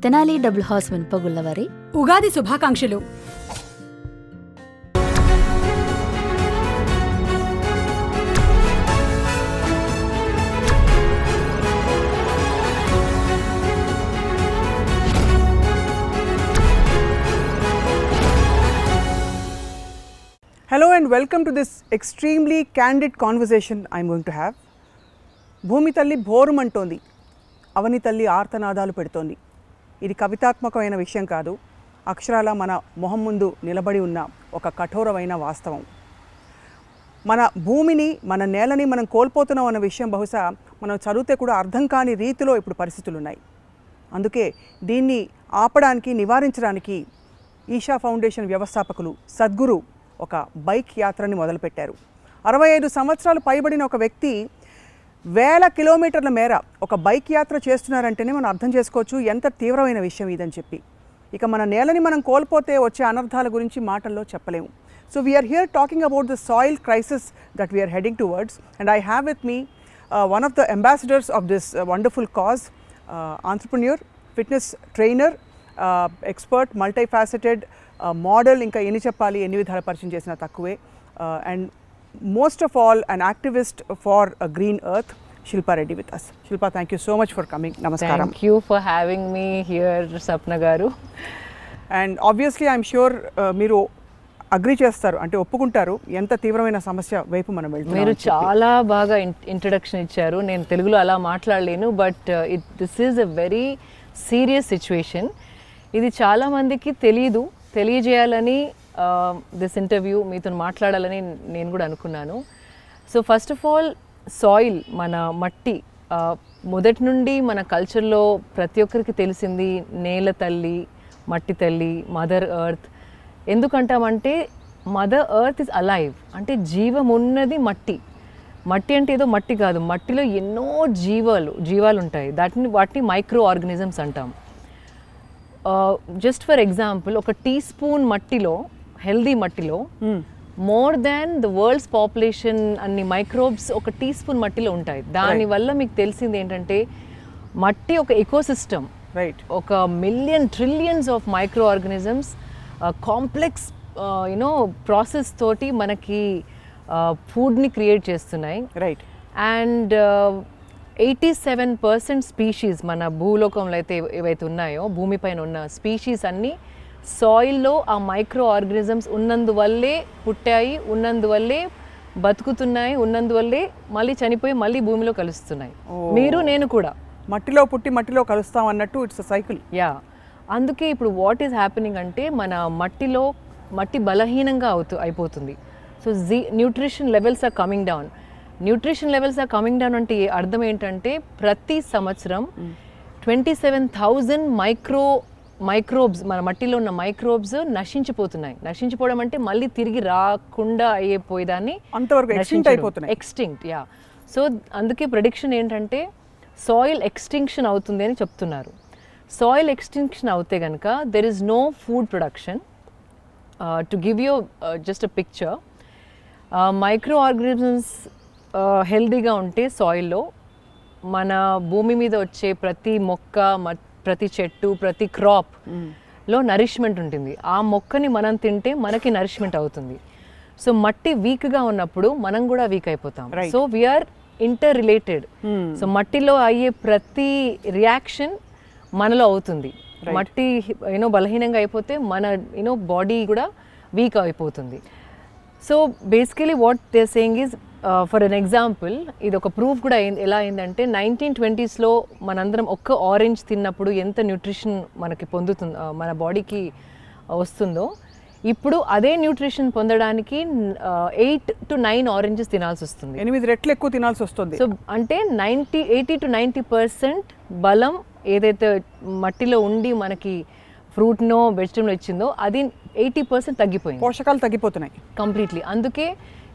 Tenali double house వినుపగుళ్ళ వారి ఉగాది శుభాకాంక్షలు. Hello and welcome to this extremely candid conversation I'm going to have. భూమి తల్లి భోరుమంటోంది, అవని తల్లి ఆర్తనాదాలు పెడుతోంది. ఇది కవితాత్మకమైన విషయం కాదు, అక్షరాల మన మొహం ముందు నిలబడి ఉన్న ఒక కఠోరమైన వాస్తవం. మన భూమిని, మన నేలని మనం కోల్పోతున్నాం అన్న విషయం బహుశా మనం చదివితే కూడా అర్థం కాని రీతిలో ఇప్పుడు పరిస్థితులు ఉన్నాయి. అందుకే దీన్ని ఆపడానికి, నివారించడానికి ఈషా ఫౌండేషన్ వ్యవస్థాపకులు సద్గురు ఒక బైక్ యాత్రని మొదలుపెట్టారు. 65 సంవత్సరాలు పైబడిన ఒక వ్యక్తి వేల కిలోమీటర్ల మేర ఒక బైక్ యాత్ర చేస్తున్నారంటేనే మనం అర్థం చేసుకోవచ్చు ఎంత తీవ్రమైన విషయం ఇదని చెప్పి. ఇక మన నేలని మనం కోల్పోతే వచ్చే అనర్థాల గురించి మాటల్లో చెప్పలేము. So we are here talking about the soil crisis that we are heading towards, and I have with me one of the ambassadors of this wonderful cause, entrepreneur, fitness trainer, expert, multifaceted model, ఇంకా ఎన్ని చెప్పాలి, ఎన్ని విధాల పరిచయం చేసినా తక్కువే, and most of all an activist for green earth, Shilpa Reddy with us. Shilpa, thank you so much for coming. Namaskaram. Thank you for having me here, Sapna Garu. And obviously I'm sure మీరు agree చేస్తారు, అంటే ఒప్పుకుంటారు ఎంత తీవ్రమైన సమస్య వైపు మనం వెళ్తున్నాం. మీరు చాలా బాగా ఇంట్రడక్షన్ ఇచ్చారు. నేను తెలుగులో అలా మాట్లాడలేను, but this is a very serious situation. ఇది చాలా మందికి తెలియజేయాలని దిస్ ఇంటర్వ్యూ మీతో మాట్లాడాలని నేను కూడా అనుకున్నాను. So first of all soil, మన మట్టి, మొదటి నుండి మన కల్చర్లో ప్రతి ఒక్కరికి తెలిసింది నేల తల్లి, మట్టి తల్లి, మదర్ ఎర్త్. ఎందుకంటామంటే మదర్ ఎర్త్ ఇస్ అలైవ్, అంటే జీవం ఉన్నది మట్టి. మట్టి అంటే ఏదో మట్టి కాదు, మట్టిలో ఎన్నో జీవాలు ఉంటాయి. వాటిని మైక్రో ఆర్గానిజమ్స్ అంటాం. జస్ట్ ఫర్ ఎగ్జాంపుల్, ఒక టీ స్పూన్ మట్టిలో, హెల్దీ మట్టిలో more than the world's population అన్ని మైక్రోబ్స్ ఒక టీ స్పూన్ మట్టిలో ఉంటాయి. దానివల్ల మీకు తెలిసింది ఏంటంటే మట్టి ఒక ఎకోసిస్టమ్, రైట్, ఒక million trillions of micro organisms complex process తోటి మనకి ఫుడ్ని క్రియేట్ చేస్తున్నాయి. రైట్. అండ్ 87% స్పీషీస్ మన భూలోకంలో అయితే ఏవైతే ఉన్నాయో, భూమిపైన ఉన్న స్పీషీస్ అన్నీ సాయిల్లో ఆ మైక్రో ఆర్గానిజమ్స్ ఉన్నందువల్లే పుట్టాయి, ఉన్నందువల్లే బతుకుతున్నాయి, ఉన్నందువల్లే మళ్ళీ చనిపోయి మళ్ళీ భూమిలో కలుస్తున్నాయి. మీరు నేను కూడా మట్టిలో పుట్టి మట్టిలో కలుస్తాం అన్నట్టు ఇట్స్ అ సైకిల్. యా, అందుకే ఇప్పుడు వాట్ ఈస్ హ్యాపెనింగ్ అంటే మన మట్టి బలహీనంగా అయిపోతుంది. So nutrition levels are coming down. అంటే అర్థం ఏంటంటే ప్రతి సంవత్సరం 27,000 మైక్రోబ్స్, మన మట్టిలో ఉన్న మైక్రోబ్స్ నశించిపోవడం అంటే మళ్ళీ తిరిగి రాకుండా అయిపోయేదాన్ని ఎక్స్టింక్ట్. యా, సో అందుకే ప్రెడిక్షన్ ఏంటంటే సాయిల్ ఎక్స్టింక్షన్ అవుతుంది అని చెప్తున్నారు. సాయిల్ ఎక్స్టింక్షన్ అవుతే కనుక there is no food production. To give you just a picture, micro organisms హెల్దీగా ఉంటే సాయిల్లో మన భూమి మీద వచ్చే ప్రతి మొక్క, ప్రతి చెట్టు, ప్రతి క్రాప్లో నరిష్మెంట్ ఉంటుంది. ఆ మొక్కని మనం తింటే మనకి నరిష్మెంట్ అవుతుంది. సో మట్టి వీక్గా ఉన్నప్పుడు మనం కూడా వీక్ అయిపోతాం. So we're interrelated. So మట్టిలో అయ్యే ప్రతి రియాక్షన్ మనలో అవుతుంది. మట్టి బలహీనంగా అయిపోతే మన బాడీ కూడా వీక్ అయిపోతుంది. So basically what they saying is, for an example, ఇది ఒక ప్రూఫ్ కూడా ఎలా అయిందంటే 1920s మనందరం ఒక్క ఆరెంజ్ తిన్నప్పుడు ఎంత న్యూట్రిషన్ మనకి మన బాడీకి వస్తుందో, ఇప్పుడు అదే న్యూట్రిషన్ పొందడానికి 8 to 9 ఆరెంజెస్ తినాల్సి వస్తుంది. 8 రెట్లు ఎక్కువ తినాల్సి వస్తుంది. సో అంటే 80 to 90% బలం ఏదైతే మట్టిలో ఉండి మనకి ఫ్రూట్నో వెజిటబుల్ ఇచ్చిందో అది 80% తగ్గిపోయింది. పోషకాలు తగ్గిపోతున్నాయి కంప్లీట్లీ. అందుకే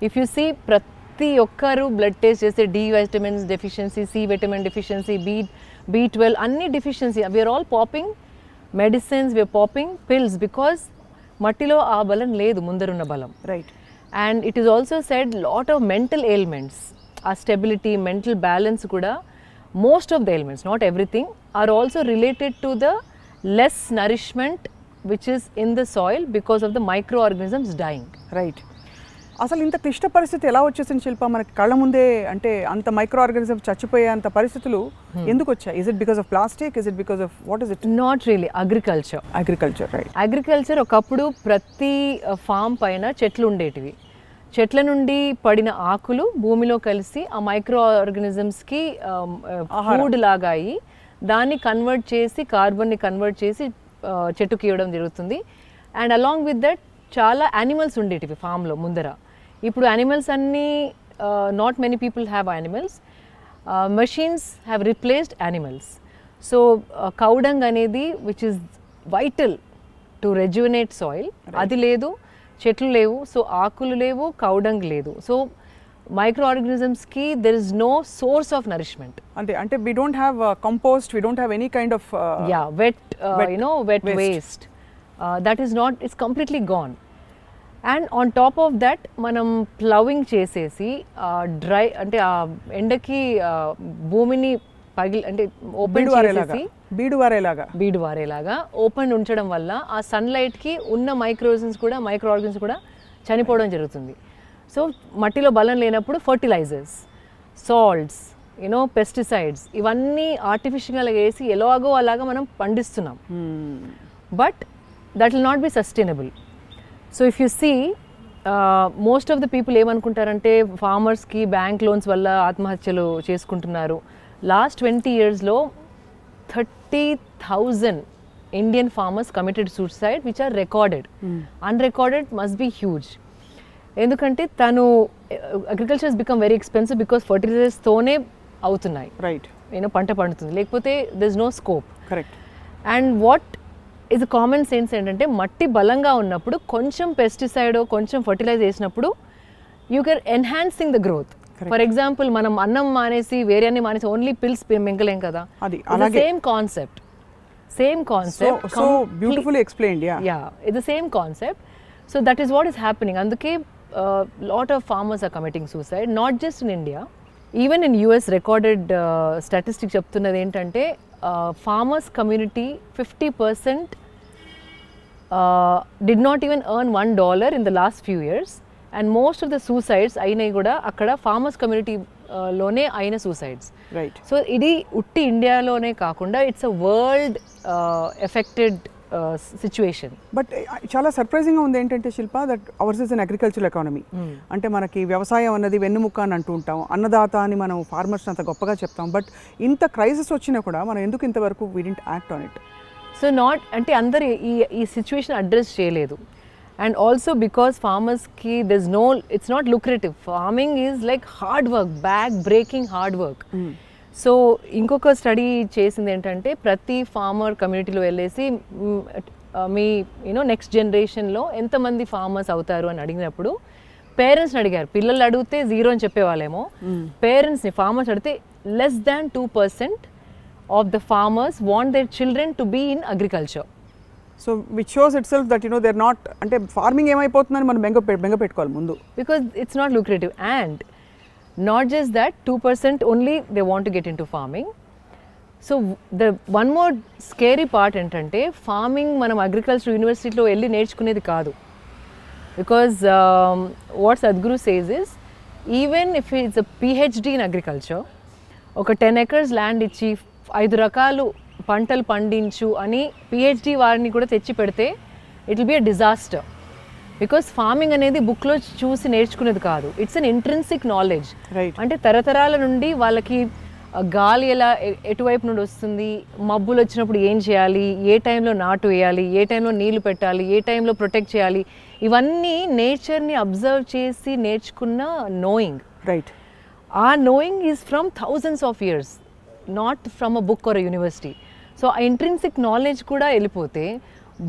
ఇఫ్ యు సీ ప్రతి ఒక్కరు బ్లడ్ టెస్ట్ చేస్తే D vitamins deficiency, C vitamin deficiency, B12 అన్ని deficiency. We're all popping medicines, we're popping pills because మట్టిలో ఆ బలం లేదు, ముందరున్న బలం. Right. And it is also said lot of mental ailments, ఆ స్టెబిలిటీ, మెంటల్ బ్యాలెన్స్ కూడా, most of the ailments, not everything, are also related to the less nourishment which is in the soil because of the microorganisms dying. Right. అసలు ఇంత క్లిష్ట పరిస్థితి ఎలా వచ్చేసింది శిల్ప? మనకి కళ్ళ ముందే అంటే అంత మైక్రో ఆర్గానిజం చచ్చిపోయే అంత పరిస్థితులు ఎందుకు వచ్చాయి? Is it because of plastic? Is it because of what is it? Not really. Agriculture. Agriculture, right. Agriculture ఒకప్పుడు ప్రతి ఫామ్ పైన చెట్లు ఉండేటివి. చెట్ల నుండి పడిన ఆకులు భూమిలో కలిసి ఆ మైక్రో ఆర్గానిజమ్స్కి ఫుడ్ లాగా అయ్యి దాన్ని కన్వర్ట్ చేసి కార్బన్ని కన్వర్ట్ చేసి చెట్టుకి ఇవ్వడం జరుగుతుంది. అండ్ అలాంగ్ విత్ దట్ చాలా యానిమల్స్ ఉండేటివి ఫామ్లో ముందర. ఇప్పుడు యానిమల్స్ అన్నీ not many people have animals. Machines have replaced animals. So cow dung అనేది which is vital to rejuvenate soil, అది లేదు, చెట్లు లేవు, సో ఆకులు లేవు, కౌడంగ్ లేదు. సో మైక్రో ఆర్గానిజమ్స్కి there is no source of nourishment. అంటే we don't have compost, we don't have any kind of wet waste. That is not, it's completely gone. And on top of that మనం ploughing చేసేసి dry అంటే ఆ ఎండకి భూమిని అంటే open చేసేసి బీడు వారేలాగా ఓపెన్ ఉంచడం వల్ల ఆ సన్లైట్కి ఉన్న మైక్రో ఆర్గానిజమ్స్ కూడా చనిపోవడం జరుగుతుంది. సో మట్టిలో బలం లేనప్పుడు ఫర్టిలైజర్స్, సాల్ట్స్, పెస్టిసైడ్స్ ఇవన్నీ ఆర్టిఫిషియల్గా వేసి ఎలాగో అలాగా మనం పండిస్తున్నాం. But that will not be sustainable. So if you see most of the people ఏమనుకుంటారంటే ఫార్మర్స్కి బ్యాంక్ లోన్స్ వల్ల ఆత్మహత్యలు చేసుకుంటున్నారు. లాస్ట్ 20 yearsలో 30,000 Indian farmers committed suicide which are recorded. Unrecorded must be huge. ఎందుకంటే తను agriculture become very expensive because ఫర్టిలైజర్స్తోనే అవుతున్నాయి, రైట్, పంట పండుతుంది, లేకపోతే there is no scope. Correct. And what is common sense ఏంటంటే మట్టి బలంగా ఉన్నప్పుడు కొంచెం పెస్టిసైడ్ కొంచెం ఫర్టిలైజర్ వేసినప్పుడు you can enhancing the growth. For example మనం అన్నం మానేసి వేరే అన్ని మానేసి ఓన్లీ పిల్స్ మింగలేం కదా, same concept. So beautifully explained. It's the same concept. So that is what is happening. అందుకే lot of farmers are committing suicide, not just in India. Even in US recorded statistics చెప్తున్నది ఏంటంటే farmers community 50% did not even earn $1 in the last few years. And most of the suicides అయినాయి కూడా అక్కడ farmers community లోనే అయిన suicides. Right. So ఇది ఉట్టి ఇండియాలోనే కాకుండా it's a world affected situation. But చాలా సర్ప్రైజింగ్గా ఉంది ఏంటంటే Shilpa, that ours is an agricultural economy. అంటే మనకి వ్యవసాయం అన్నది వెన్నుముక్క అని అంటూ ఉంటాం, అన్నదాత అని మనం ఫార్మర్స్ అంత గొప్పగా చెప్తాం. బట్ ఇంత క్రైసిస్ వచ్చినా కూడా మనం ఎందుకు ఇంతవరకు we didn't act on it? So not అంటే అందరు ఈ సిచ్యువేషన్ అడ్రస్ చేయలేదు. అండ్ ఆల్సో బికాస్ ఫార్మర్స్కి it's not lucrative. Farming is like hard work, back breaking hard work. So ఇంకొక స్టడీ చేసింది ఏంటంటే ప్రతి ఫార్మర్ కమ్యూనిటీలో వెళ్ళేసి మీ నెక్స్ట్ జనరేషన్లో ఎంతమంది ఫార్మర్స్ అవుతారు అని అడిగినప్పుడు పేరెంట్స్ని అడిగారు. పిల్లలు అడిగితే 0 అని చెప్పేవాళ్ళేమో, పేరెంట్స్ని ఫార్మర్స్ అడిగితే less than 2% of the farmers want their children to be in agriculture. So which shows itself that they are not, అంటే ఫార్మింగ్ ఏమైపోతుందని మనం బెంగ పెట్టుకోవాలి ముందు, because it's not lucrative. And not just that, 2% only they want to get into farming. So the one more scary part ఏంటంటే farming మనం agriculture యూనివర్సిటీలో వెళ్ళి నేర్చుకునేది కాదు. Because what Sadhguru says is even if it's a PhD in agriculture, ఒక 10 acres land ఇచ్చి 5 రకాలు పంటలు పండించు అని PhD వారిని కూడా తెచ్చి పెడితే it will be a disaster. Because farming అనేది బుక్లో చూసి నేర్చుకునేది కాదు, ఇట్స్ అన్ ఇంట్రెన్సిక్ నాలెడ్జ్. అంటే తరతరాల నుండి వాళ్ళకి గాలి ఎలా ఎటువైపు నుండి వస్తుంది, మబ్బులు వచ్చినప్పుడు ఏం చేయాలి, ఏ టైంలో నాటు వేయాలి, ఏ టైంలో నీళ్లు పెట్టాలి, ఏ టైంలో ప్రొటెక్ట్ చేయాలి, ఇవన్నీ నేచర్ని అబ్జర్వ్ చేసి నేర్చుకున్న నోయింగ్. రైట్. ఆ knowing is from thousands of years, not from a book or a university. So ఆ ఇంట్రెన్సిక్ నాలెడ్జ్ కూడా వెళ్ళిపోతే,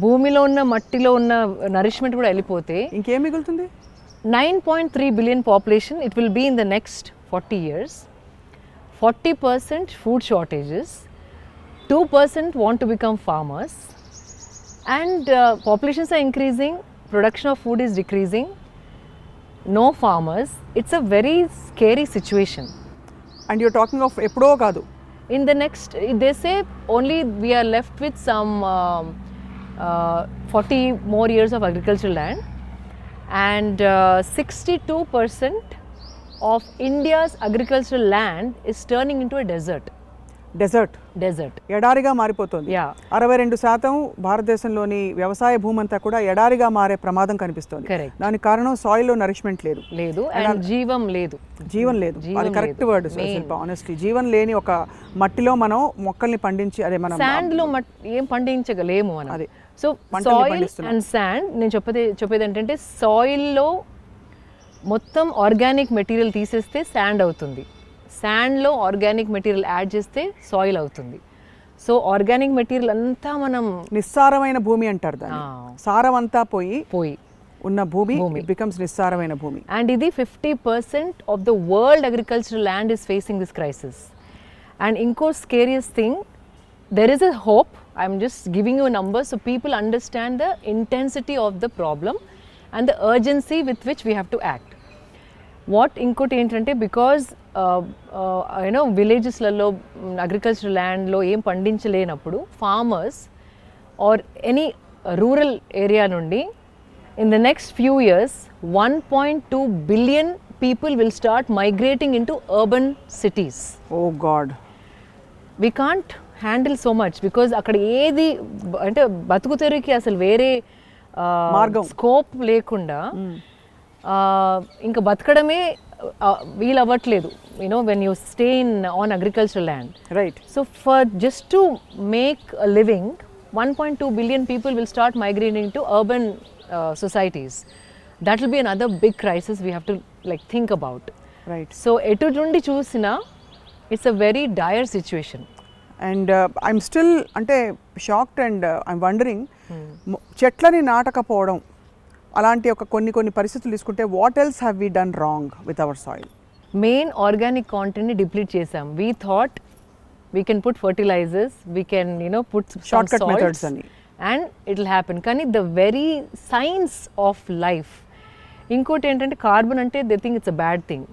భూమిలో ఉన్న మట్టిలో ఉన్న నరిష్మెంట్ కూడా వెళ్ళిపోతే ఇంకేం మిగులుతుంది? 9.3 billion population it will be in the next 40 years. 40% food shortages, 2% want to become farmers, and populations are increasing, production of food is decreasing, no farmers. It's a very scary situation. And you're talking of ఎప్పుడో కాదు, In the next, they say only we are left with some 40 more years of agricultural land, and 62% of India's agricultural land is turning into a desert. Desert ఎడారిగా మారిపోతుంది. Yeah. 62% భారతదేశంలోని వ్యవసాయ భూమి అంతా కూడా ఎడారిగా మారే ప్రమాదం కనిపిస్తుంది. Correct. దానికి కారణం సాయిల్లో నరిష్మెంట్ లేదు, అండ్ జీవం లేదు. జీవం లేదు, అది కరెక్ట్ వర్డ్ శిల్ప. ఆనెస్ట్లీ జీవం లేని ఒక మట్టిలో మనం మొక్కల్ని పండించి అదే మనం శాండ్ లో ఏం పండించగలేము మనం. అదే. సో పంటల్ని సాయిల్ పండిస్తున్నాం. అండ్ శాండ్, నేను చెప్పేది ఏంటంటే సాయిల్లో మొత్తం ఆర్గానిక్ మెటీరియల్ తీసేస్తే శాండ్ అవుతుంది, శాండ్లో ఆర్గానిక్ మెటీరియల్ యాడ్ చేస్తే సాయిల్ అవుతుంది. సో ఆర్గానిక్ మెటీరియల్ అంతా మనం నిస్సారమైన భూమి అంటారు దాన్ని. సారం అంతా పోయి ఉన్న భూమి బికమ్స్ నిస్సారమైన భూమి. అండ్ ఇది 50% of the world agricultural land is facing this crisis. And ఇంకో serious thing, there is a hope. I'm just giving you a number so people understand the intensity of the problem and the urgency with which we have to act. What ఇంకోటి ఏంటంటే, because you know విలేజెస్లలో agricultural ల్యాండ్లో ఏం పండించలేనప్పుడు farmers are any rural area నుండి in the next few years 1.2 billion people will start migrating into urban cities. Oh god, we can't handle so much because అక్కడ ఏది అంటే బతుకు తెరువుకి అసలు వేరే మార్గం, స్కోప్ లేకుండా ఇంకా బతకడమే వీలు అవ్వట్లేదు. You know when you stay in on agricultural land, right? So for just to make a living 1.2 billion people will start migrating to urban societies. That will be another big crisis we have to like think about. Right. So etu nundi chusina, it's a very dire situation. And I'm still అంటే shocked and I'm wondering, చెట్లని నాటకపోవడం అలాంటి ఒక కొన్ని పరిస్థితులు తీసుకుంటే what else have we done wrong with our soil? Main organic కాంటెంట్ని deplete చేసాం. We thought we can put fertilizers, we can put short cut methods అని, అండ్ ఇట్ విల్ హ్యాపెన్. కానీ the very science of life, ఇంకోటి ఏంటంటే carbon అంటే they think it's a bad thing.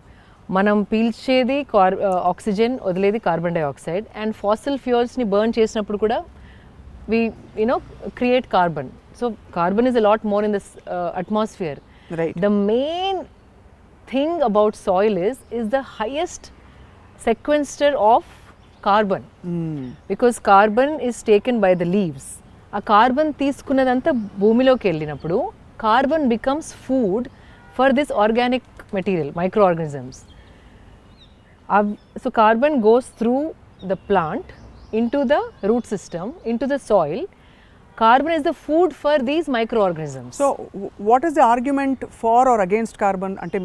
మనం పీల్చేది oxygen, వదిలేది carbon dioxide. And fossil ఫ్యూయల్స్ని burn చేసినప్పుడు కూడా we create carbon. So carbon is a lot more in this atmosphere. Right. The main thing about soil is the highest sequester of carbon. Because carbon is taken by the leaves. A carbon తీసుకున్నదంతా భూమిలోకి వెళ్ళినప్పుడు carbon becomes food for this organic material, microorganisms. So carbon goes through the plant into the root system, into the soil. Carbon is the food for these microorganisms. So what is the argument for or against carbon? Ante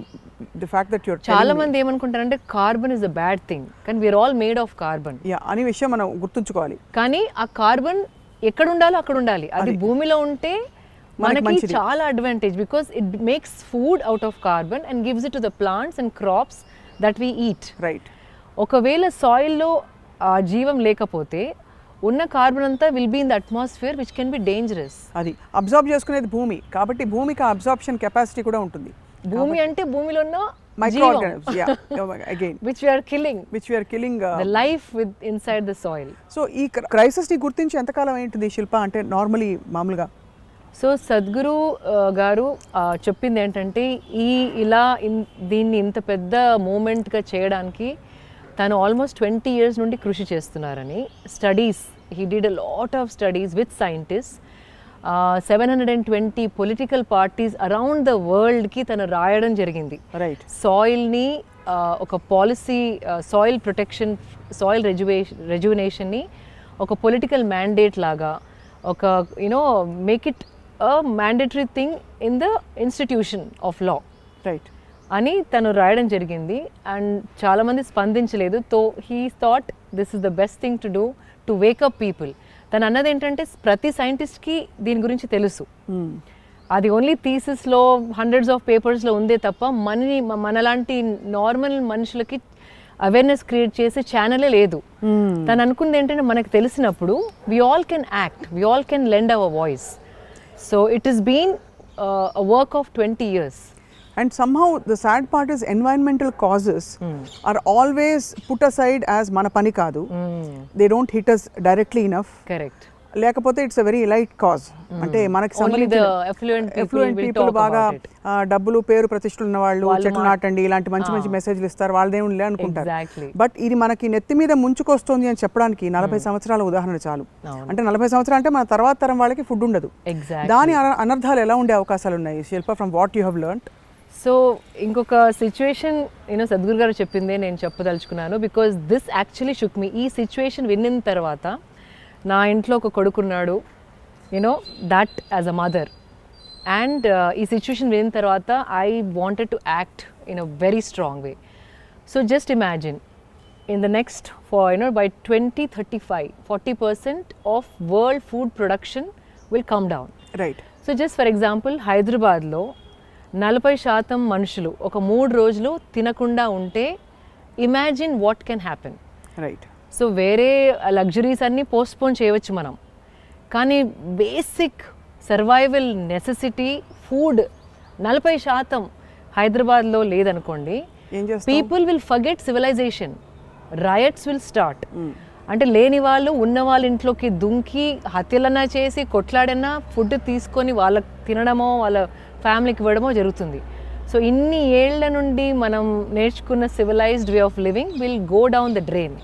the fact that you're చాలా మంది ఏమనుకుంటారంటే carbon is a bad thing, కానీ we are all made of carbon. అనే విషయం మనం గుర్తుంచుకోవాలి. కానీ ఆ కార్బన్ ఎక్కడ ఉండాలో అక్కడ ఉండాలి. అది భూమిలో ఉంటే మనకి చాలా advantage, because it makes food out of carbon and gives it to the plants and crops that we eat. Right. ఒకవేళ సాయిల్లో ఆ జీవం లేకపోతే ఉన్న కార్బన్ అంతా will be in the atmosphere which can be dangerous. అది అబ్జార్బ్ చేసుకునేది భూమి, కాబట్టి భూమికి అబ్జార్ప్షన్ కెపాసిటీ కూడా ఉంటుంది. భూమి అంటే భూమిలో ఉన్న microorganisms, again which we are killing the life with inside the soil. So ఈ క్రైసిస్ ని గుర్తించి ఎంత కాలం ఏంటిది శిల్ప? అంటే నార్మలీ మామూలుగా సో సద్గురు గారు చెప్పింది ఏంటంటే దీన్ని ఇంత పెద్ద మూమెంట్గా చేయడానికి తను ఆల్మోస్ట్ 20 years నుండి కృషి చేస్తున్నారని. Studies, he did a lot of studies with scientist. 720 political parties around the వరల్డ్కి తను రాయడం జరిగింది. రైట్. సాయిల్ని ఒక పాలసీ, సాయిల్ ప్రొటెక్షన్, సాయిల్ రెజ్యునేషన్ని ఒక పొలిటికల్ మ్యాండేట్ లాగా, ఒక make it a mandatory thing in the institution of law. Right అని తను రాయడం జరిగింది. అండ్ చాలామంది స్పందించలేదు. Though he thought this is the best thing to do to wake up people. తను అన్నది ఏంటంటే ప్రతి సైంటిస్ట్కి దీని గురించి తెలుసు, అది ఓన్లీ థీసిస్లో హండ్రెడ్స్ ఆఫ్ పేపర్స్లో ఉందే తప్ప మనలాంటి నార్మల్ మనుషులకి అవేర్నెస్ క్రియేట్ చేసే ఛానలే లేదు. తను అనుకుంది ఏంటంటే మనకు తెలిసినప్పుడు we all can act, we all can lend our voice. So it is been a work of 20 years. And somehow the sad part is environmental causes are always put aside as మన పని కాదు. They don't hit us directly enough. Correct. లేకపోతే it's a very light cause. అంటే మనకి Only the affluent people will people talk బాగా about it. డబ్బులు పేరు ప్రతిష్టలు ఉన్న వాళ్ళు చెట్లు నాటండి ఇలాంటి మంచి మంచి మెసేజ్లు ఇస్తారు, వాళ్ళదేముంది అనుకుంటారు. Exactly. బట్ ఇది మనకి నెత్తి మీద ముంచుకొస్తుంది అని చెప్పడానికి 40 సంవత్సరాల ఉదాహరణ చాలు. అంటే 40 సంవత్సరాలు అంటే మన తర్వాత తరం వాళ్ళకి ఫుడ్ ఉండదు. Exactly. దాని అనర్థాలు ఎలా ఉండే అవకాశాలు ఉన్నాయి Shilpa, from what you have learned? So ఇంకొక సిచ్యువేషన్ సద్గురు గారు చెప్పిందే నేను చెప్పదలుచుకున్నాను, because this actually shook me. ఈ సిచ్యువేషన్ విన్న తర్వాత నా ఇంట్లో ఒక కొడుకున్నాడు, that as a mother. And ఈ సిచ్యువేషన్ విన్న తర్వాత I wanted to act in a very strong way. So just imagine in the next by 2035 40% of world food production will come down. Right. So just for example, Hyderabad లో 40% మనుషులు ఒక 3 రోజులు తినకుండా ఉంటే imagine what can happen. Right. So వేరే luxuries అన్నీ postpone చేయవచ్చు మనం, కానీ బేసిక్ సర్వైవల్ నెసెసిటీ ఫుడ్ 40% హైదరాబాద్లో లేదనుకోండి, people will forget civilization, riots will start. అంటే లేని వాళ్ళు ఉన్న వాళ్ళ ఇంట్లోకి దుంకి హత్యలన్నా చేసి కొట్లాడన్నా ఫుడ్ తీసుకొని వాళ్ళకి తినడమో వాళ్ళ ఫ్యామిలీకి ఇవ్వడమో జరుగుతుంది. సో ఇన్ని ఏళ్ల నుండి మనం నేర్చుకున్న civilized way of living will go down the drain.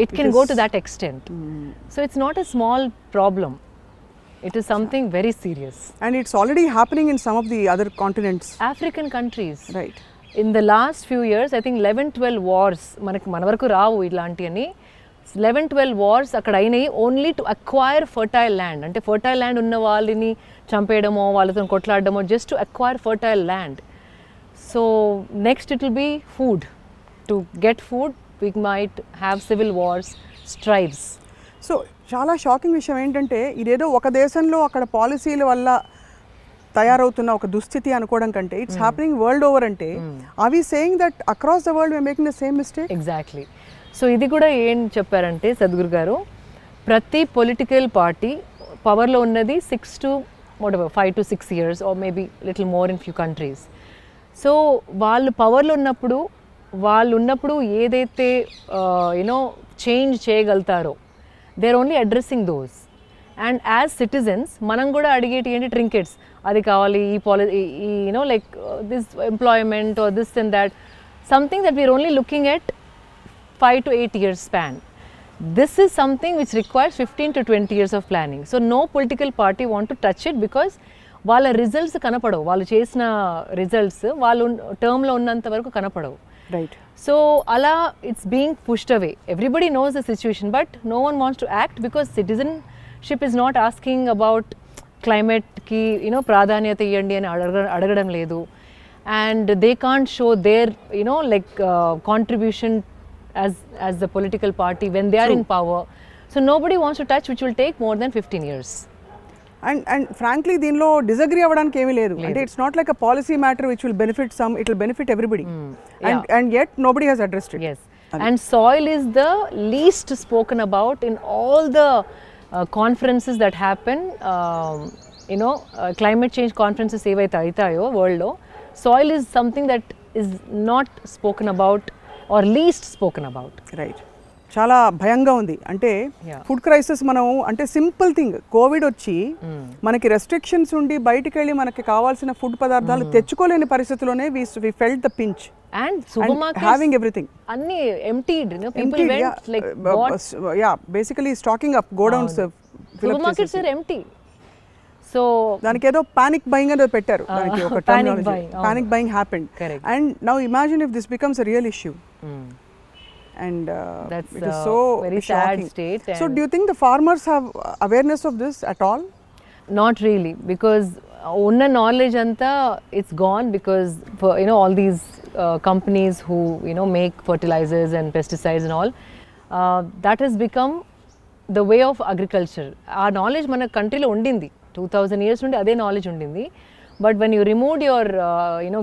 It can go to that extent. So it's not a small problem. It is something very serious. And it's already happening in some of the other continents. African countries. Right. In the last few years, I think 11-12 wars, మన వరకు రావు ఇలాంటి అని, 11-12 wars అక్కడ అయినాయి only to acquire fertile land. అంటే fertile land ఉన్న వాళ్ళని చంపేయడమో వాళ్ళతో కొట్లాడడమో, just to acquire fertile land. So next it will be food. To get food we might have civil wars, strikes. So చాలా షాకింగ్ విషయం ఏంటంటే ఇదేదో ఒక దేశంలో అక్కడ పాలసీల వల్ల తయారవుతున్న ఒక దుస్థితి అనుకోవడం కంటే ఇట్స్ హ్యాపెనింగ్ వరల్డ్ ఓవర్. అంటే are we saying that across the world we're making the same mistake? Exactly. So ఇది కూడా ఏం చెప్పారంటే సద్గురు గారు, ప్రతి పొలిటికల్ పార్టీ పవర్లో ఉన్నది 5 to 6 years or maybe little more in few countries. So వాళ్ళు పవర్లో ఉన్నప్పుడు ఏదైతే చేంజ్ చేయగలుగుతారో they are only addressing those. And as citizens మనం కూడా అడిగేటి ఏంటి, ట్రింకెట్స్ అది కావాలి, ఈ policy, like this employment or this and that, something that we are only looking at 5 to 8 years span. This is something which requires 15 to 20 years of planning. So no political party want to touch it because వాళ్ళ results కనపడవు, వాళ్ళు చేసిన results వాళ్ళు టర్మ్లో ఉన్నంత వరకు కనపడవు. Right. So అలా it's being pushed away. Everybody knows the situation but no one wants to act because citizenship is not asking about క్లైమేట్కి ప్రాధాన్యత ఇవ్వండి అని అడగడం లేదు. And they can't show their like contribution as the political party when they are in power. So nobody wants to touch, which will take more than 15 years. And frankly దీనిలో disagree అవ్వడానికి ఏమీ లేదు. అంటే it's not like a policy matter which will benefit some, it will benefit everybody. And yet nobody has addressed it. Yes. And soil is the least spoken about in all the conferences that happen. Climate change conferences ఏవైతే అవుతాయో వరల్డ్లో, soil is something that is not spoken about or least spoken about. Right. చాలా భయంగా ఉంది. అంటే food crisis మనం అంటే simple thing, Covid వచ్చి మనకి రెస్ట్రిక్షన్స్ ఉండి బయటికి వెళ్ళి మనకి కావాల్సిన ఫుడ్ పదార్థాలు తెచ్చుకోలేని పరిస్థితిలోనే we felt the pinch. And supermarkets having everything anni emptied, people went like what? Basically stocking up, go downs. Supermarkets are empty. So దానికి ఏదో పానిక్ బయింగ్ అనేది పెట్టారు, దానికి ఒక terminology, panic buying happened. And now imagine if this becomes a real issue. And that's it is so very shocking. sad state. So do you think the farmers have awareness of this at all? Not really, because unna knowledge anta it's gone because for all these companies who make fertilizers and pesticides and all, that has become the way of agriculture. Our knowledge mana country lo undindi 2000 years నుండి అదే knowledge ఉండింది. But when you remove your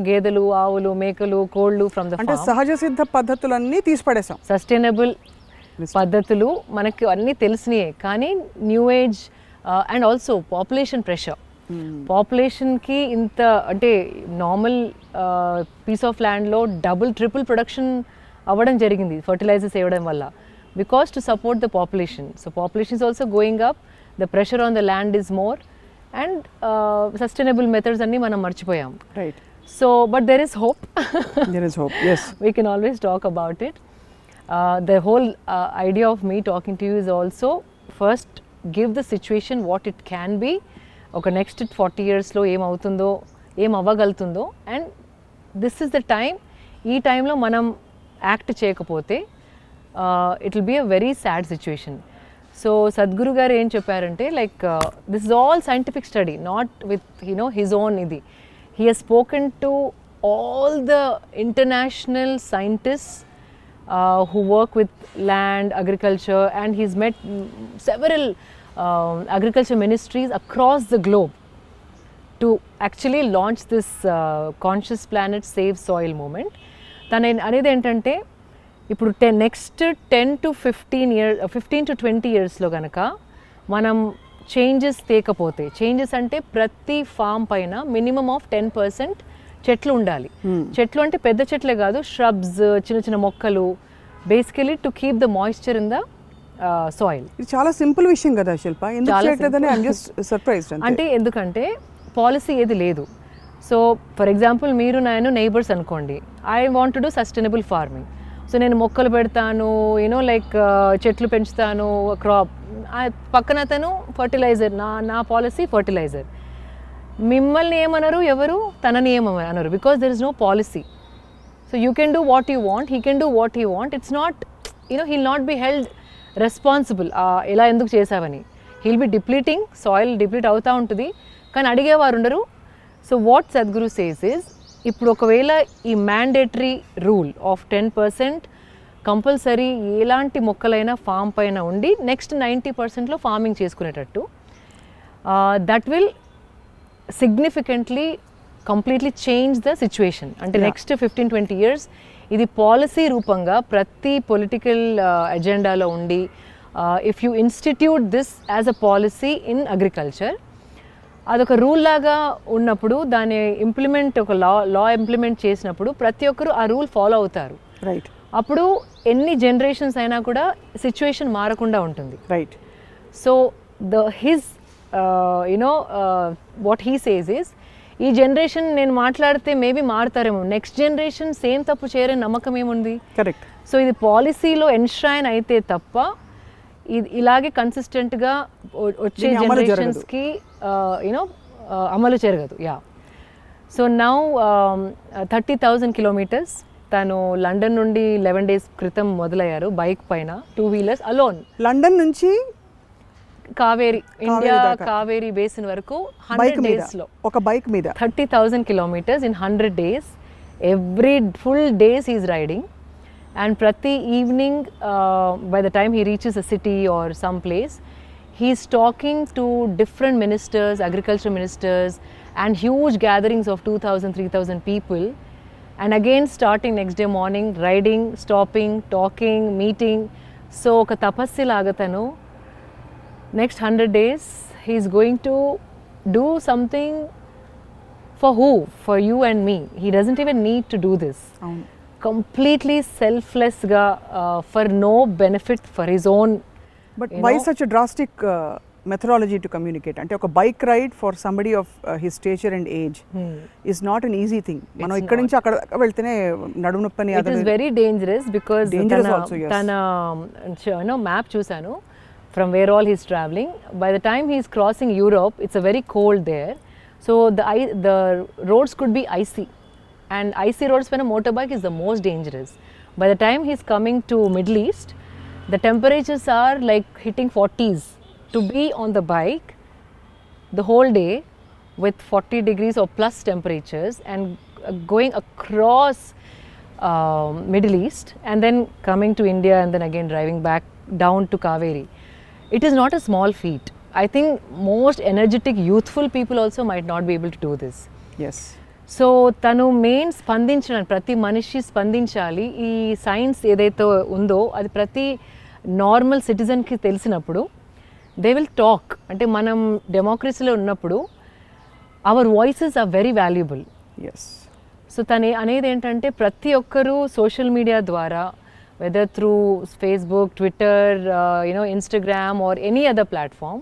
గేదెలు, ఆవులు, మేకలు, కోళ్ళు from the అంటే సహజ సిద్ధ పద్ధతులన్నీ తీసిపడేసాం. సస్టైనబుల్ పద్ధతులు మనకి అన్నీ తెలిసినాయే, కానీ new age and also population pressure, పాపులేషన్కి ఇంత అంటే నార్మల్ పీస్ ఆఫ్ ల్యాండ్లో ట్రిపుల్ ప్రొడక్షన్ అవ్వడం జరిగింది ఫర్టిలైజర్స్ వేయడం వల్ల, because to support the population. So population is also going up, the pressure on the land is more, and sustainable methods అన్నీ మనం మర్చిపోయాం. Right. So, but there is hope. There is hope, yes. We can always talk about it. The whole idea of me talking to you is also first give the situation what it can be. Okay, next 40 years lo em avutundo, em avvagaltundo, and this is the time. Ee time lo manam act cheyakapothe it will be a very sad situation. So Sadhguru garu em chepparante, like this is all scientific study, not with his own idi. He has spoken to all the international scientists who work with land, agriculture, and he's met several agriculture ministries across the globe to actually launch this Conscious Planet Save Soil movement. తన అనేది ఏంటంటే ఇప్పుడు next 10 to 15 to 20 ఇయర్స్లో కనుక మనం changes తేకపోతే, changes అంటే ప్రతి form పైన మినిమం ఆఫ్ 10% చెట్లు ఉండాలి. చెట్లు అంటే పెద్ద చెట్లే కాదు, shrubs, చిన్న చిన్న మొక్కలు, basically to keep the moisture in the soil. ఇది చాలా సింపుల్ విషయం కదా శిల్ప, ఎందుకు చేయట్లేదని ఐ యామ్ జస్ట్ సర్ప్రైజ్డ్. అంటే ఎందుకంటే పాలసీ ఏది లేదు. సో ఫర్ ఎగ్జాంపుల్ మీరు నేను నైబర్స్ అనుకోండి, I want to do sustainable farming. So నేను మొక్కలు పెడతాను, లైక్ చెట్లు పెంచుతాను, క్రాప్, పక్కన అతను ఫర్టిలైజర్, నా పాలసీ ఫర్టిలైజర్. మిమ్మల్ని ఏమనరు ఎవరు, తనని ఏమనరు, because there is no policy. So you can do what you want, he can do what he want. It's not he'll not be held responsible ఇలా ఎందుకు చేసావని. He'll be depleting, soil deplete అవుతూ ఉంటుంది, కానీ అడిగేవారు ఉండరు. So what Sadhguru says is, ఇప్పుడు ఒకవేళ ఈ మ్యాండేటరీ రూల్ ఆఫ్ 10% కంపల్సరీ ఎలాంటి మొక్కలైనా ఫామ్ పైన ఉండి నెక్స్ట్ 90%లో ఫార్మింగ్ చేసుకునేటట్టు, that will significantly completely change the situation. అంటే నెక్స్ట్ 15-20 ఇయర్స్ ఇది పాలసీ రూపంగా ప్రతి పొలిటికల్ ఎజెండాలో ఉండి, if you institute this as a policy in agriculture, అదొక రూల్ లాగా ఉన్నప్పుడు దాన్ని ఇంప్లిమెంట్, ఒక లా ఇంప్లిమెంట్ చేసినప్పుడు ప్రతి ఒక్కరు ఆ రూల్ ఫాలో అవుతారు. రైట్. అప్పుడు ఎన్ని జనరేషన్స్ అయినా కూడా సిచ్యువేషన్ మారకుండా ఉంటుంది. Right. So what he says is, ఈ జనరేషన్ నేను మాట్లాడితే మేబీ మారుతారేమో, నెక్స్ట్ జనరేషన్ సేమ్ తప్పు చేయరని నమ్మకం ఏముంది. కరెక్ట్. సో ఇది పాలసీలో ఎన్ష్రైన్ అయితే తప్ప ఇలాగే కన్సిస్టెంట్గా వచ్చే జనరేషన్స్కి అమలు జరగదు. యా. సో నౌ 30,000 కిలోమీటర్స్ తను లండన్ నుండి 11 days క్రితం మొదలయ్యారు బైక్ పైన, 2 wheelers అలోన్. లండన్ నుంచి కావేరీ, ఇండియా కావేరీ బేసిన్ వరకు 100 daysలో ఒక బైక్ మీద 30,000 kilometers in 100 days. Every full days he is riding, and prati evening by the time he reaches a city or some place, he is talking to different ministers, agriculture ministers, and huge gatherings of 2,000-3,000 people, and again starting next day morning, riding, stopping, talking, meeting. So oka tapassi lagatanu next 100 days he is going to do something for who? For you and me. He doesn't even need to do this. Completely selfless ga, for no benefit for his own. But why such a drastic methodology to communicate? Ante oka bike ride for somebody of his stature and age is not an easy thing. Mano ikkadi nunchi akkada veltene nadumu noppani It is very dangerous because dangerous also, yes. tana map chusanu from where all he is traveling. By the time he is crossing Europe, it's a very cold there. So the roads could be icy, and icy roads when a motorbike is the most dangerous. By the time he is coming to Middle East, the temperatures are like hitting 40s. To be on the bike the whole day with 40 degrees or plus temperatures and going across Middle East and then coming to India and then again driving back down to Kaveri, it is not a small feat. I think most energetic, youthful people also might not be able to do this. Yes. So తను main స్పందించడానికి, ప్రతి మనిషి స్పందించాలి. ఈ science ఏదైతే ఉందో అది ప్రతి normal సిటిజన్కి తెలిసినప్పుడు దే విల్ టాక్. అంటే మనం డెమోక్రసీలో ఉన్నప్పుడు our voices are very valuable. Yes. So తను అనేది ఏంటంటే ప్రతి ఒక్కరూ సోషల్ మీడియా ద్వారా, whether through Facebook, Twitter, Instagram or any other platform,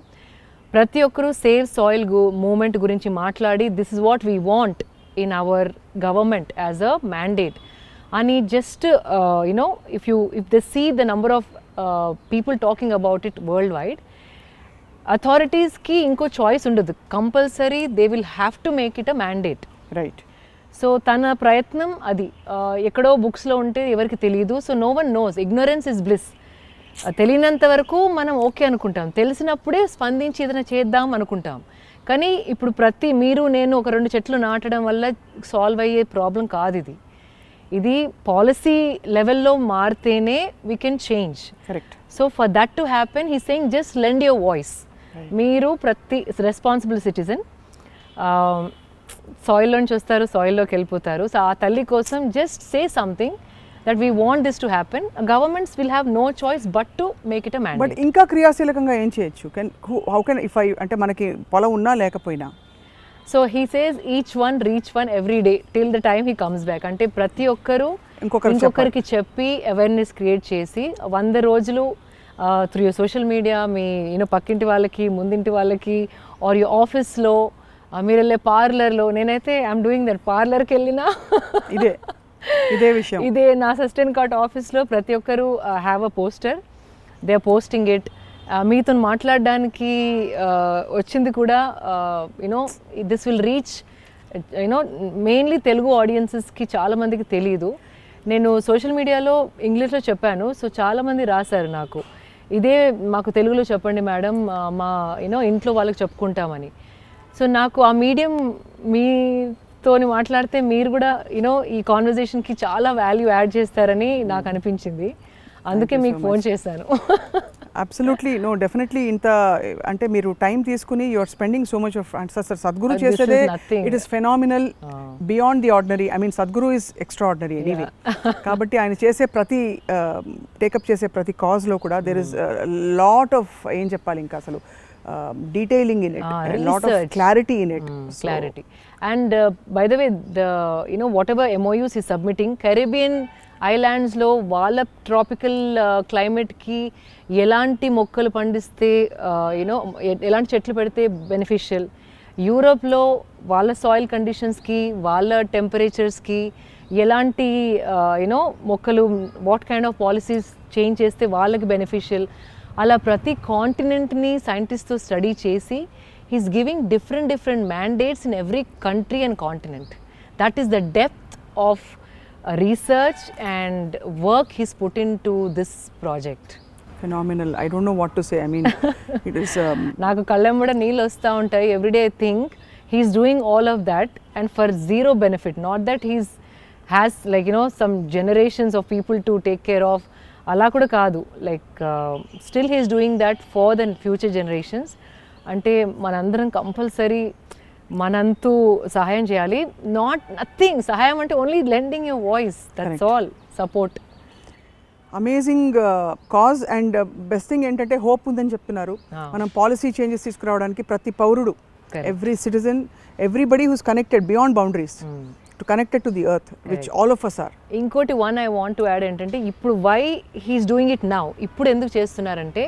ప్రతి ఒక్కరూ సేవ్ సాయిల్ మూమెంట్ గురించి మాట్లాడి this is what we want in our government as a mandate అని just if they see the number of people talking about it worldwide, అథారిటీస్కి ఇంకో choice ఉండదు, compulsory they will have to make it a mandate. Right. So తన ప్రయత్నం అది ఎక్కడో బుక్స్లో ఉంటే ఎవరికి తెలియదు. So no one knows, ignorance is bliss. తెలియనంత వరకు మనం ఓకే అనుకుంటాం, తెలిసినప్పుడే స్పందించి ఏదైనా చేద్దాం అనుకుంటాం. కానీ ఇప్పుడు మీరు నేను ఒక 2 చెట్లు నాటడం వల్ల సాల్వ్ అయ్యే ప్రాబ్లం కాదు ఇది. ఇది పాలసీ లెవెల్లో మారితేనే we can change. Correct. So for that to happen he saying just lend your voice. మీరు ప్రతి రెస్పాన్సిబుల్ సిటిజన్, సాయిల్లో నుంచి వస్తారు, సాయిల్లోకి వెళ్ళిపోతారు. సో ఆ తల్లి కోసం just say something that we want this to happen. Governments will have no choice but to make it a mandate. But ఇంకా క్రియాశీలకంగా ఏం చేయొచ్చు? హౌ కెన్ ఇఫ్ ఐ అంటే మనకి పొలం ఉన్నా లేకపోయినా. So he says each one reach one every day till the time he comes back. అంటే ప్రతి ఒక్కరు ఇంకొకరికి చెప్పి అవేర్నెస్ క్రియేట్ చేసి 100 రోజులు త్రూ యూర్ సోషల్ మీడియా, మీ పక్కింటి వాళ్ళకి, ముందింటి వాళ్ళకి, ఆర్ యూ ఆఫీస్లో, మీరు వెళ్ళే పార్లర్లో. నేనైతే ఐఎమ్ డూయింగ్ దట్. పార్లర్కి వెళ్ళినా ఇదే విషయం. ఇదే నా అసిస్టెంట్ కార్ట్ ఆఫీస్లో ప్రతి ఒక్కరు have a poster, they are posting it. మీతో మాట్లాడడానికి వచ్చింది కూడా this will reach mainly Telugu ఆడియన్సెస్కి చాలామందికి తెలియదు. నేను సోషల్ మీడియాలో ఇంగ్లీష్లో చెప్పాను. సో చాలామంది రాశారు నాకు, ఇదే మాకు తెలుగులో చెప్పండి మేడం, మా ఇంట్లో వాళ్ళకి చెప్పుకుంటామని. సో నాకు ఆ మీడియం తోని మాట్లాడితే మీరు కూడా ఈ కాన్వర్జేషన్కి చాలా వాల్యూ యాడ్ చేస్తారని నాకు అనిపించింది. అందుకే మీకు ఫోన్ చేశాను. Absolutely, no, definitely. ఇంత అంటే మీరు టైం తీసుకుని you are spending so much of, Sadhguru చేసేదే it is phenomenal, beyond the ordinary. I mean Sadhguru is extraordinary anyway. కాబట్టి ఆయన చేసే ప్రతి టేకప్ చేసే ప్రతి కాజ్లో కూడా దెర్ ఇస్ లాట్ ఆఫ్, ఏం చెప్పాలి ఇంకా అసలు, detailing in it, a lot of clarity in it. Clarity. And by the way, whatever MOUs he's submitting, Caribbean islands లో వాళ్ళ ట్రాపికల్ క్లైమేట్కి ఎలాంటి మొక్కలు పండిస్తే, ఎలాంటి చెట్లు పెడితే బెనిఫిషియల్, యూరోప్లో వాళ్ళ సాయిల్ కండిషన్స్కి, వాళ్ళ టెంపరేచర్స్కి ఎలాంటి మొక్కలు, what kind of policies change చేస్తే వాళ్ళకి బెనిఫిషియల్, అలా ప్రతి కాంటినెంట్ని సైంటిస్ట్తో స్టడీ చేసి he's giving different mandates in every country and continent. That is the depth of research and work he's put in to this project. Phenomenal. I don't know what to say. I mean, it is... నాకు కళ్ళెంబడ నీళ్ళు వస్తూ ఉంటాయి. Everyday I think he's doing all of that and for zero benefit. Not that he's has some generations of people to take care of. అలా కూడా కాదు, still he's doing that for the future generations. అంటే మనందరం compulsory మనంతు సహాయం చేయాలి. Nothing సహాయం అంటే only lending your voice, that's all. Support. Amazing cause. And best thing ఏంటంటే హోప్ ఉందని చెప్తున్నారు. మనం పాలసీ చేంజెస్ తీసుకురావడానికి ప్రతి పౌరుడు, every citizen, everybody who's connected beyond boundaries, connected to the earth, which all of us are. ఇంకోటి one I want to add ఏంటంటే, ఇప్పుడు why he's doing it now, ఇప్పుడు ఎందుకు చేస్తున్నారంటే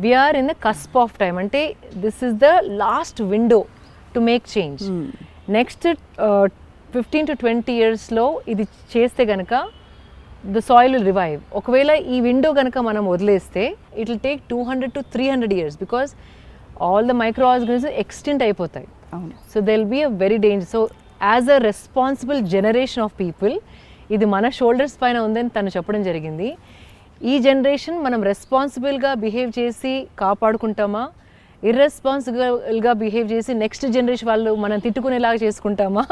we are in the cusp of time. అంటే this is the last window to make change. Next 15 to 20 yearsలో ఇది చేస్తే కనుక ద సాయిల్ విల్ రివైవ్. ఒకవేళ ఈ విండో కనుక మనం వదిలేస్తే it will take 200 to 300 years because all the micro organisms extent అయిపోతాయి. So they will be a very danger. So as a responsible generation of people, ఇది మన షోల్డర్స్ పైన ఉందని తను చెప్పడం జరిగింది. ఈ జనరేషన్ మనం రెస్పాన్సిబుల్గా బిహేవ్ చేసి కాపాడుకుంటామా, ఇర్రెస్పాన్సిబుల్గా బిహేవ్ చేసి నెక్స్ట్ జనరేషన్ వాళ్ళు మనం తిట్టుకునేలాగా చేసుకుంటామా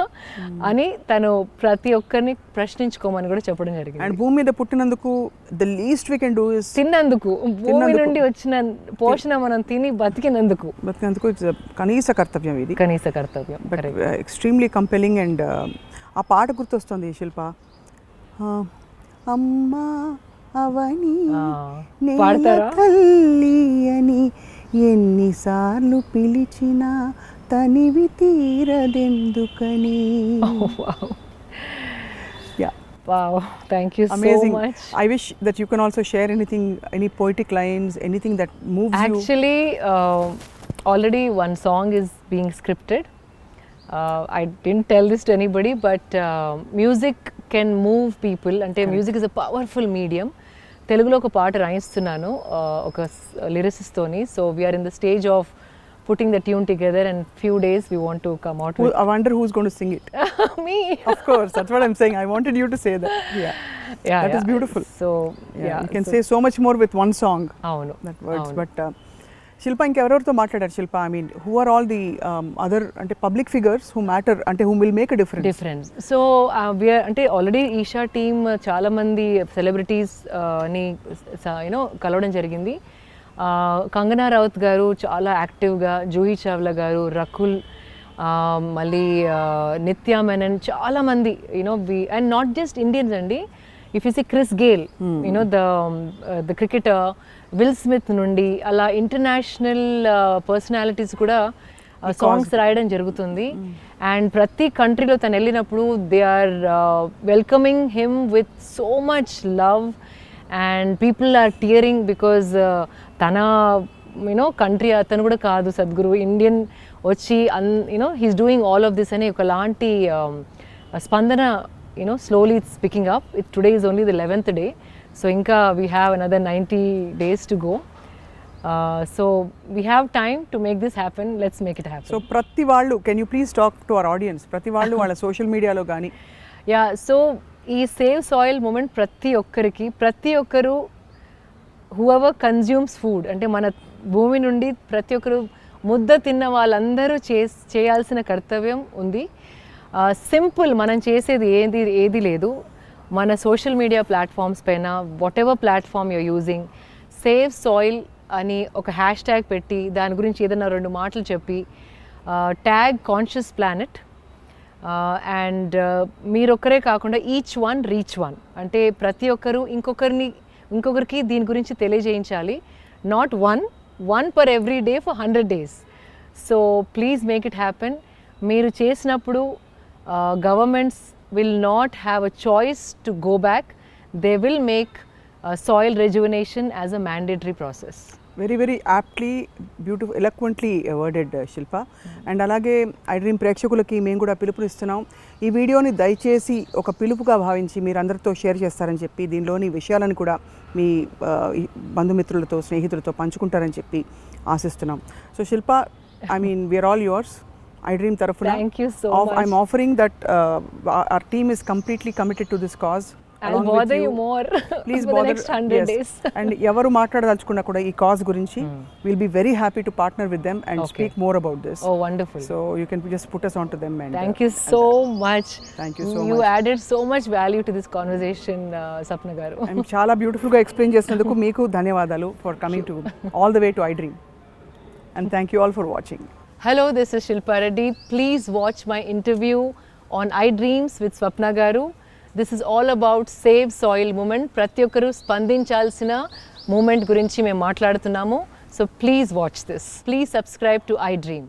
అని తను ప్రతి ఒక్కరిని ప్రశ్నించుకోమని కూడా చెప్పడం జరిగింది. అండ్ భూమి మీద పుట్టినందుకు the least we can do is తిన్నందుకు, భూమి నుండి వచ్చిన పోషణ మనం తిని బతికినందుకు కనీస కర్తవ్యం ఇది. కనీస కర్తవ్యం. But extremely compelling. అండ్ ఆ పాట గుర్తొస్తుంది శిల్ప, అమ్మా అవని పాడతారా? తల్లి అని ఎన్నిసార్లు పిలిచినా తనివి తీరదెందుకని. Yeah. Wow, thank you Amazing. so much. I wish that you can also share anything, any poetic lines, anything that moves you. Actually, already one song is being scripted. I didn't tell this to anybody, but music can move people. Ante music is a powerful medium. Telugulo oka paata rayistunnanu oka lyricist toni. So we are in the stage of putting the tune together, and few days we want to come out with. I wonder who's going to sing it. Me. Of course, that's what I'm saying. I wanted you to say that. Yeah, Yeah, that is beautiful. So You can say so much more with one song. avunu That words. avunu. But Shilpa ఇంకెవరెవరితో మాట్లాడారు Shilpa? I mean who are all the other అంటే public figures who matter అంటే who will make a difference? So we are అంటే already Isha team చాలా మంది celebrities ని you know కలవడం జరిగింది. కంగనా రౌత్ గారు చాలా యాక్టివ్గా, జూహీ చావ్లా గారు, రకుల్, మళ్ళీ నిత్యా మెనన్, చాలామంది you know and not just Indians అండి. If you see Chris Gayle, you know the cricketer, Will Smith నుండి అలా ఇంటర్నేషనల్ పర్సనాలిటీస్ కూడా సాంగ్స్ రాయడం జరుగుతుంది. అండ్ ప్రతి కంట్రీలో తను వెళ్ళినప్పుడు they are welcoming him with so much love and people are tearing because తన యూనో కంట్రీ అతను కూడా కాదు, సద్గురు ఇండియన్ వచ్చి you know he's doing all of this అని ఒకలాంటి స్పందన you know slowly it's picking up. Today is only the 11th day. So ఇంకా we have another 90 days to go. So we have time to make this happen. Let's make it happen. So ప్రతి వాళ్ళు, can you please talk to our audience, ప్రతి వాళ్ళు వాళ్ళ social మీడియాలో కానీ yeah, so ఈ save soil moment ప్రతి ఒక్కరికి, ప్రతి ఒక్కరు హూఎవర్ కన్జ్యూమ్స్ ఫుడ్ అంటే మన భూమి నుండి ప్రతి ఒక్కరు ముద్ద తిన్న వాళ్ళందరూ చేయాల్సిన కర్తవ్యం ఉంది. సింపుల్, మనం చేసేది ఏది లేదు. మన సోషల్ మీడియా ప్లాట్ఫామ్స్ పైన what ever platform you're using, save soil అని ఒక హ్యాష్ ట్యాగ్ పెట్టి దాని గురించి ఏదైనా 2 మాటలు చెప్పి ట్యాగ్ కాన్షియస్ ప్లానెట్. అండ్ మీరొక్కరే కాకుండా ఈచ్ వన్ రీచ్ వన్, అంటే ప్రతి ఒక్కరు ఇంకొకరికి దీని గురించి తెలియజేయించాలి. Not one per every day for 100 days. So please make it happen. మీరు చేసినప్పుడు governments will not have a choice to go back. They will make soil rejuvenation as a mandatory process. Very very aptly, beautiful, eloquently worded Shilpa. And అలాగే iDream ప్రేక్షకులకి మేము కూడా పిలుపునిస్తున్నాం. ఈ వీడియోని దయచేసి ఒక పిలుపుగా భావించి మీరు అందరితో షేర్ చేస్తారని చెప్పి, దీనిలోని విషయాలను కూడా మీ బంధుమిత్రులతో, స్నేహితులతో పంచుకుంటారని చెప్పి ఆశిస్తున్నాం. So Shilpa, I mean we're all yours. I Dream tarafuna. Thank you so much. I'm offering that our team is completely committed to this cause. I'll bother you more. Please for bother. the next 100 days. And ఎవరు మాట్లాడదలుచుకున్నా కూడా ఈ cause గురించి, we'll be very happy to partner with them and speak more about this. Oh, wonderful. So you can just put us onto them. And thank you so much. Thank you so much. You added so much value to this conversation, Sapna garu. I'm చాలా బ్యూటిఫుల్గా explain చేసినందుకు మీకు ధన్యవాదాలు for coming to all the way to I Dream. And thank you all for watching. Hello, this is Shilpa Reddy. Please watch my interview on I Dreams with Swapna garu. This is all about Save Soil movement. Prati okkaru spandinchalasina movement gurinchi మేము మాట్లాడుతున్నాము. So please watch this. Please subscribe to I Dream.